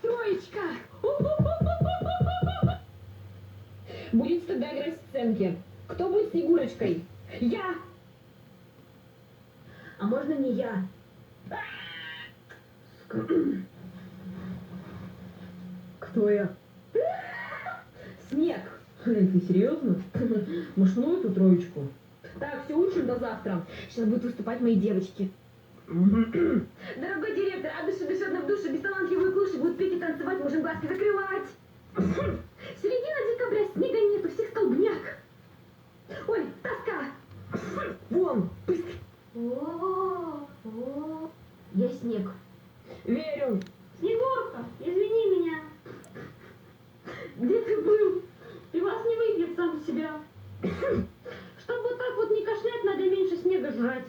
Троечка! Будет тогда играть сценки. Кто будет Снегурочкой? Я! А можно не я? Кто я? Снег! Ты серьезно? Мышную эту троечку? Так, все, учим до завтра. Сейчас будут выступать мои девочки. Дорогой директор, от души душевно в душе, бесталантливые клуши будут петь и танцевать, можем глазки закрывать. Середина декабря, снега нет, у всех столбняк. Ой, тоска. Вон, быстро. Я снег. Верю. Снегурка, извини меня. Где ты был? Ты вас не выпьет сам себя. Чтобы вот так вот не кашлять, надо меньше снега жрать.